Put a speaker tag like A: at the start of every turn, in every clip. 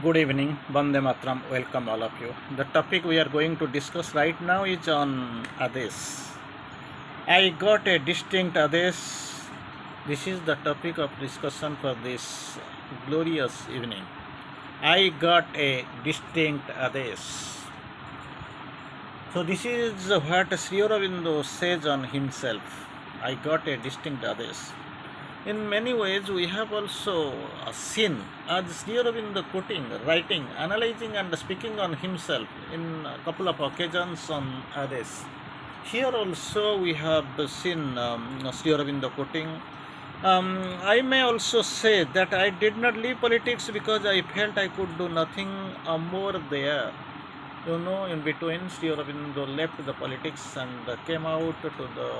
A: Good evening, Bande Matram. Welcome all of you. The topic we are going to discuss right now is on Adesh. I got a distinct Adesh. This is the topic of discussion for this glorious evening. I got a distinct Adesh. So this is what Sri Aurobindo says on himself. I got a distinct Adesh. In many ways, we have also seen as Sri Aurobindo quoting, writing, analyzing, and speaking on himself in a couple of occasions on Adesh. Here also we have seen Sri Aurobindo quoting. I may also say that I did not leave politics because I felt I could do nothing more there. In between, Sri Aurobindo left the politics and came out to the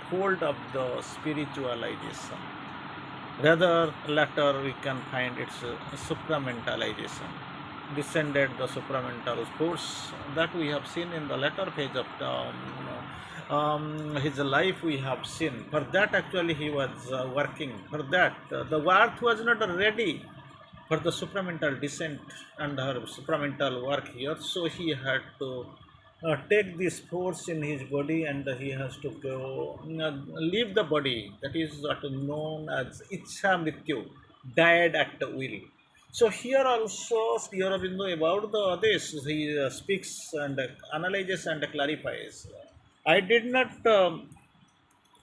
A: fold of the spiritualization. Rather, later we can find its supramentalization, descended the supramental force that we have seen in the latter phase of his life. We have seen for that actually he was working for that. The earth was not ready for the supramental descent and her supramental work here, so he had to take this force in his body and he has to go leave the body, that is what is known as Ichha Mrityu, died at will. So here also Sri Aurobindo about the Adesh, he speaks and analyzes and clarifies. I did not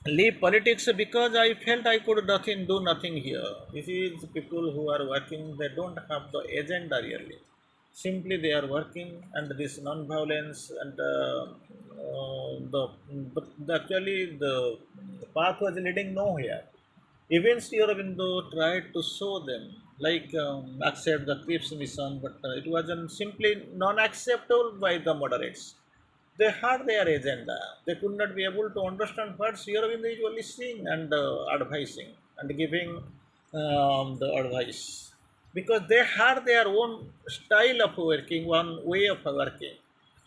A: leave politics because I felt I could do nothing here. This is people who are working, they don't have the agenda really. Simply they are working, and this non-violence and actually the path was leading nowhere. Even Sri Aurobindo tried to show them, like accept the Cripps mission, but it wasn't simply non-acceptable by the moderates. They had their agenda. They could not be able to understand what Sri Aurobindo is only seeing and advising and giving the advice, because they had their own style of working, one way of working.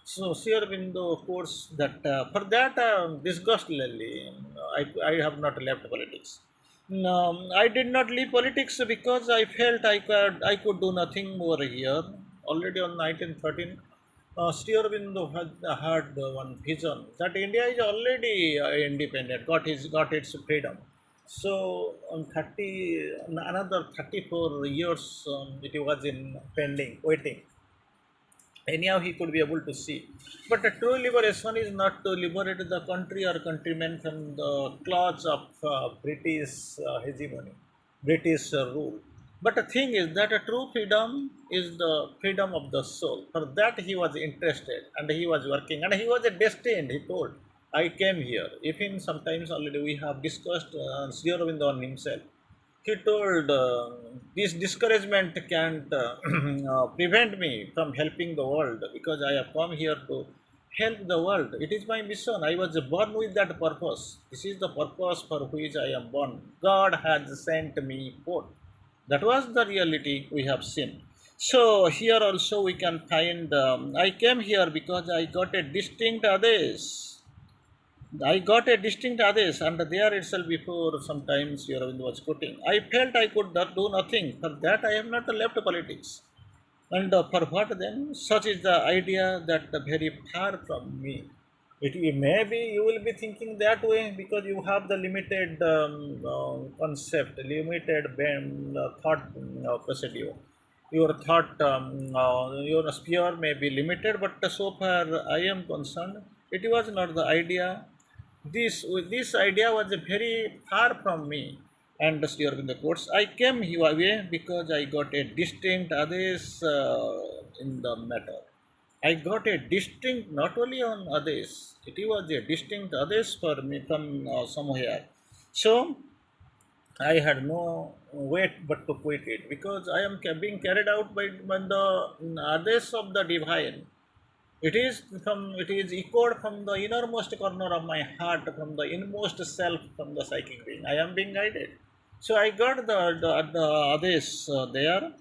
A: So Sri Aurobindo, of course, that for that disgustedly, I have not left politics. No, I did not leave politics because I felt I could do nothing more here. Already on 1913, Sri Aurobindo had one vision that India is already independent, got its freedom. So on 30, another 34 years, it was in pending, waiting. Anyhow, he could be able to see. But the true liberation is not to liberate the country or countrymen from the claws of British hegemony, British rule. But the thing is that a true freedom is the freedom of the soul. For that he was interested and he was working and he was destined, he told. I came here. Even sometimes already we have discussed Sri Aurobindo on himself. He told, this discouragement can't prevent me from helping the world because I have come here to help the world. It is my mission. I was born with that purpose. This is the purpose for which I am born. God has sent me forth. That was the reality we have seen. So here also we can find, I came here because I got a distinct Adesh. I got a distinct Adesh, and there itself before sometimes Aurobindo was quoting. I felt I could not do nothing. For that I have not left politics. And for what then? Such is the idea that very far from me. Maybe you will be thinking that way because you have the limited concept, limited thought procedure. Your thought, your sphere may be limited, but so far I am concerned, it was not the idea. This idea was very far from me. And Sri Aurobindo quotes, I came here because I got a distinct Adesh in the matter. I got a distinct, not only on Adesh, it was a distinct Adesh for me from somewhere. So I had no way but to quit it because I am being carried out by the Adesh of the divine. It is echoed from the innermost corner of my heart, from the inmost self, from the psychic being. I am being guided. So I got the Adesh there.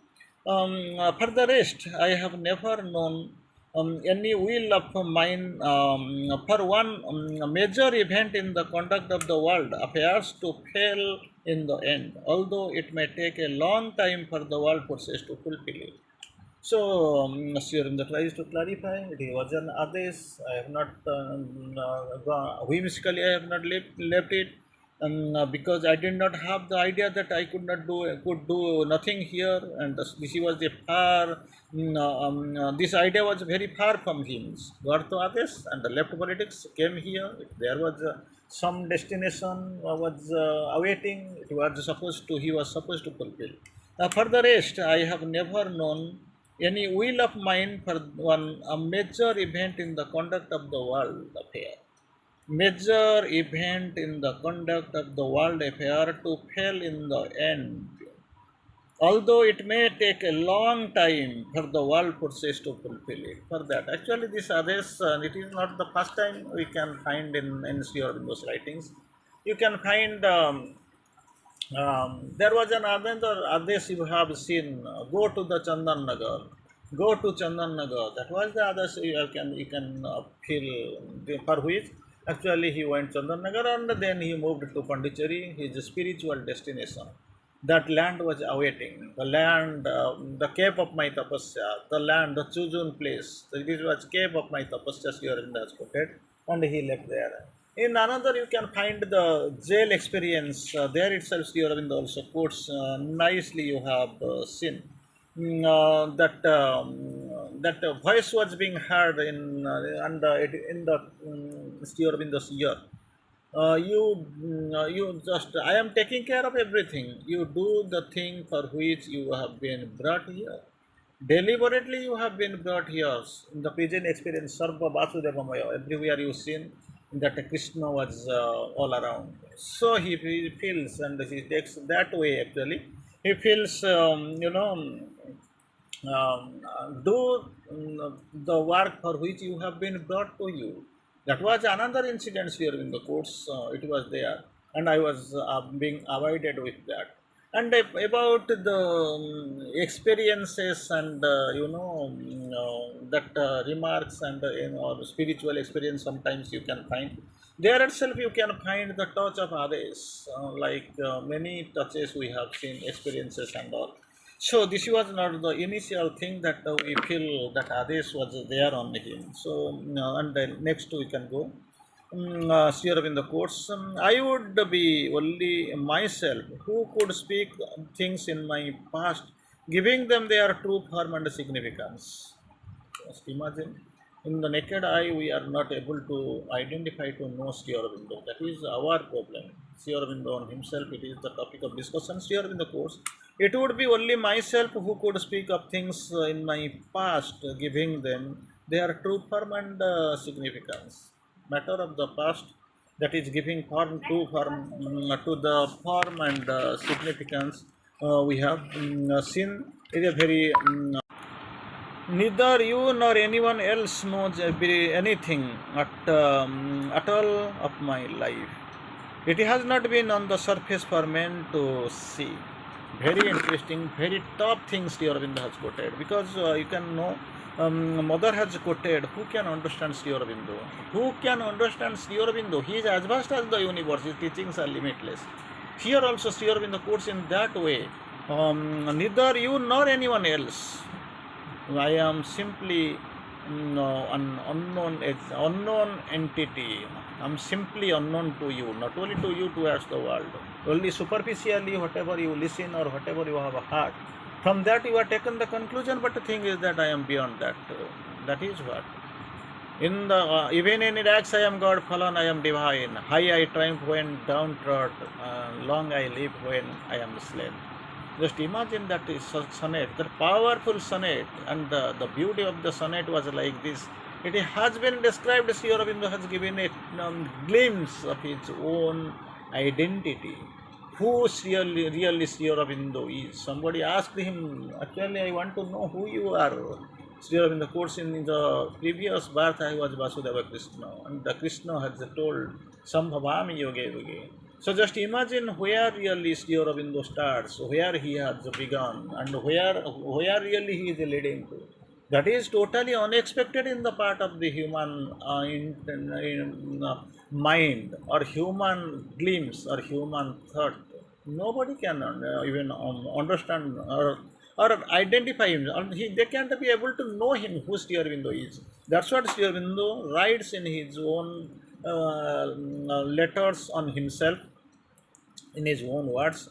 A: For the rest, I have never known any will of mine for one major event in the conduct of the world affairs to fail in the end, although it may take a long time for the world forces to fulfill it. So, Surinder tries to clarify. It was an Adesh. I have not whimsically. I have not left it, because I did not have the idea that I could do nothing here, and this was a far. This idea was very far from him. Got to Adesh and the left politics, came here. There was some destination was awaiting. It was supposed to. He was supposed to fulfill. For the rest, I have never known any will of mine for one a major event in the conduct of the world affair. Major event in the conduct of the world affair to fail in the end. Although it may take a long time for the world forces to fulfill it. For that, actually, this Adesh, it is not the first time we can find in Sri Aurobindo's writings. You can find there was another Adesh you have seen. Go to the Chandan Nagar. Go to Chandan Nagar. That was the Adesh you can feel for which actually he went Chandan Nagar and then he moved to Pondicherry, his spiritual destination. That land was awaiting. The land, the Cape of my tapasya, the land, the chosen place. So this was Cape of my tapasya here in the quoted, and he left there. In another, you can find the jail experience. There itself, Sri Aurobindo also quotes nicely. You have seen that voice was being heard in the Sri Aurobindo's ear. You just, I am taking care of everything. You do the thing for which you have been brought here. Deliberately, you have been brought here. In the pigeon experience, Sarva Vasudevamaya, everywhere you seen that Krishna was all around. So he feels, and he takes that way actually. He feels, do the work for which you have been brought to you. That was another incident here in the courts. It was there, and I was being avoided with that. And about the experiences and that remarks and spiritual experience, sometimes you can find there itself. You can find the touch of others, like many touches we have seen, experiences and all. So this was not the initial thing that we feel that Adesh was there on him. So and then next we can go. Sri Aurobindo quotes, I would be only myself who could speak things in my past, giving them their true form and significance. Just imagine, in the naked eye, we are not able to identify to know Sri Aurobindo. That is our problem. Sri Aurobindo on himself, it is the topic of discussion. Sri Aurobindo quotes, it would be only myself who could speak of things in my past, giving them their true form and significance. Matter of the past, that is giving form to the form and significance. We have seen is a very neither you nor anyone else knows anything at all of my life. It has not been on the surface for men to see. Very interesting, very top things Sri Aurobindo has quoted, because you can know, Mother has quoted, who can understand Sri Aurobindo? Who can understand Sri Aurobindo? He is as vast as the universe, his teachings are limitless. Here also Sri Aurobindo quotes in that way, neither you nor anyone else. I am simply an unknown entity. I am simply unknown to you, not only to you, towards the world. Only superficially, whatever you listen or whatever you have heard, from that you are taken the conclusion. But the thing is that I am beyond that. That is what. In the even in Iraq, I am God, fallen I am divine. High I triumph when downtrodden. Long I live when I am slain. Just imagine that is sonnet, that powerful sonnet, and the beauty of the sonnet was like this. It has been described, Sri Aurobindo has given a glimpse of his own identity. Who really Sri Aurobindo is. Somebody asked him, actually I want to know who you are. Sri Aurobindo quotes, in the previous birth I was Vasudeva Krishna, and the Krishna has told, Sambhavami Yoge Yoge. So just imagine where really Sri Aurobindo starts, where he has begun, and where really he is leading to. That is totally unexpected in the part of the human mind, or human glimpse, or human thought. Nobody can even understand or identify him. They can't be able to know him who Sri Aurobindo is. That's what Sri Aurobindo writes in his own letters on himself, in his own words.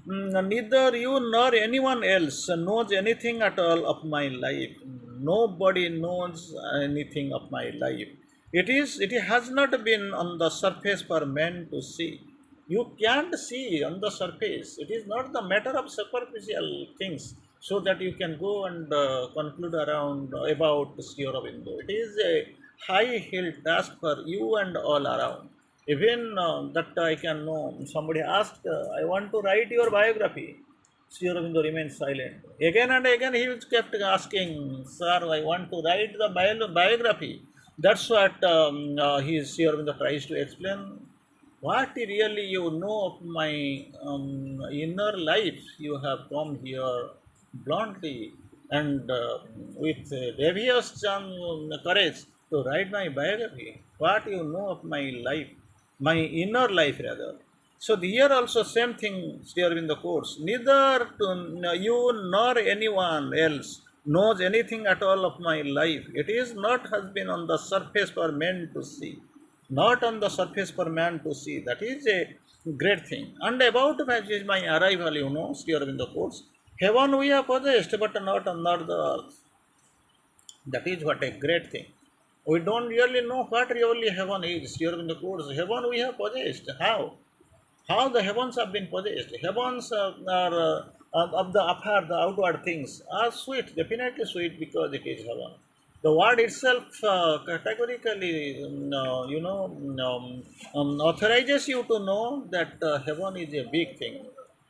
A: Neither you nor anyone else knows anything at all of my life. Nobody knows anything of my life. It has not been on the surface for men to see. You can't see on the surface. It is not the matter of superficial things, so that you can go and conclude around about Sri Aurobindo. It is a high hill task for you and all around. Even that I can know. Somebody asked, I want to write your biography. Sri Aurobindo remains silent. Again and again he kept asking, Sir, I want to write the biography. That's what Sri Aurobindo tries to explain. What really you know of my inner life? You have come here bluntly and with devious courage to write my biography. What you know of my life, my inner life rather. So here also same thing, Sri Aurobindo quotes. Neither you nor anyone else knows anything at all of my life. It is not has been on the surface for men to see, not on the surface for man to see. That is a great thing. And about my arrival, Sri Aurobindo quotes, heaven we have possessed, but not the earth. That is what a great thing. We don't really know what really heaven is. Sri Aurobindo quotes, heaven we have possessed. How? How the heavens have been possessed. Heavens are of the upper, the outward things are sweet, definitely sweet because it is heaven. The word itself categorically, authorizes you to know that heaven is a big thing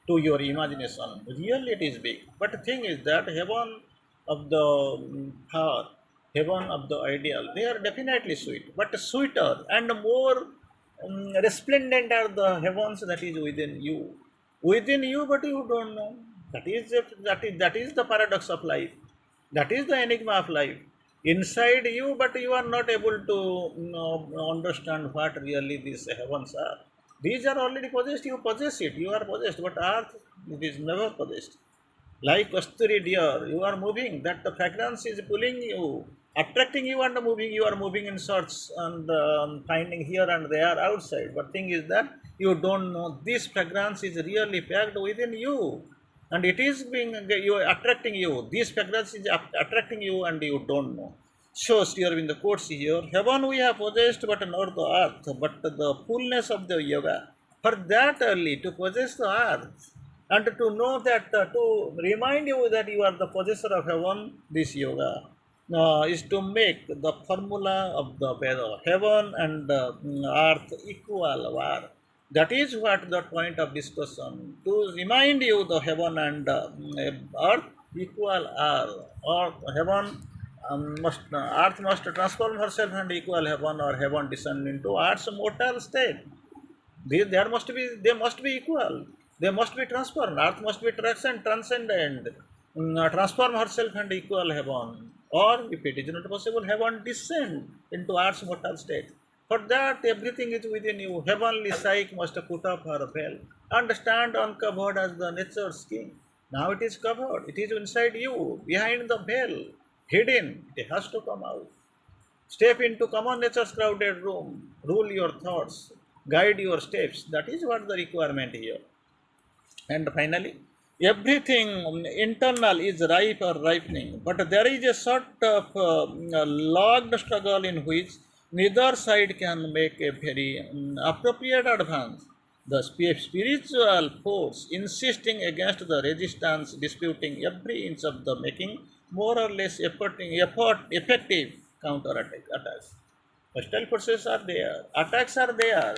A: to your imagination. Really, it is big. But the thing is that heaven of the power, heaven of the ideal, they are definitely sweet, but sweeter and more resplendent are the heavens that is within you, but you don't know. That is the paradox of life. That is the enigma of life. Inside you, but you are not able to understand what really these heavens are. These are already possessed. You possess it. You are possessed, but earth, it is never possessed. Like Kasturi deer, you are moving, that the fragrance is pulling you, attracting you and moving. You are moving in search and finding here and there outside. But thing is that you don't know this fragrance is really packed within you. And it is being you attracting you. This fragrance is attracting you and you don't know. Shows here in the quotes here, heaven we have possessed but not the earth, but the fullness of the yoga. For that only to possess the earth and to know that, to remind you that you are the possessor of heaven, this yoga is to make the formula of the Veda, heaven and earth equal war. That is what the point of discussion, to remind you the heaven and earth equal are, or heaven earth must transform herself and equal heaven, or heaven descend into earth's mortal state. They must be equal. They must be transformed. Earth must be transcendent, transform herself and equal heaven. Or if it is not possible, heaven descend into Earth's mortal state. For that, everything is within you. Heavenly psyche must put up her veil and stand uncovered as the nature's king. Now it is covered. It is inside you, behind the veil, hidden. It has to come out. Step into common nature's crowded room. Rule your thoughts. Guide your steps. That is what the requirement here. And finally, everything internal is ripe or ripening, but there is a sort of logged struggle in which neither side can make a very appropriate advance. The spiritual force insisting against the resistance, disputing every inch of the making more or less effective attacks. Hostile forces are there, attacks are there.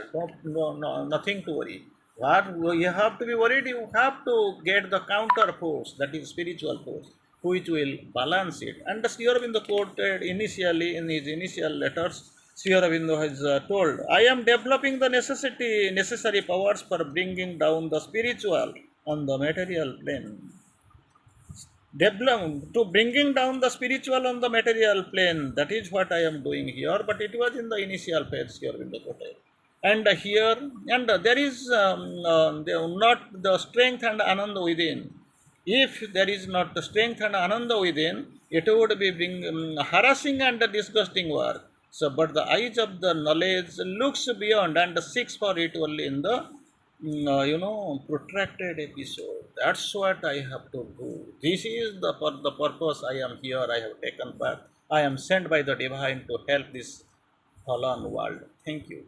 A: Nothing to worry. What you have to be worried, you have to get the counter force, that is spiritual force, which will balance it. And the Sri Aurobindo quoted initially in his initial letters, Sri Aurobindo has told, I am developing the necessary powers for bringing down the spiritual on the material plane. To bringing down the spiritual on the material plane, that is what I am doing here, but it was in the initial phase here in the quote. And here, and there is not the strength and ananda within. If there is not the strength and ananda within, it would be being harassing and disgusting work. So, but the eyes of the knowledge looks beyond and seeks for it only in the protracted episode. That's what I have to do. This is the purpose I am here. I have taken part. I am sent by the divine to help this fallen world. Thank you.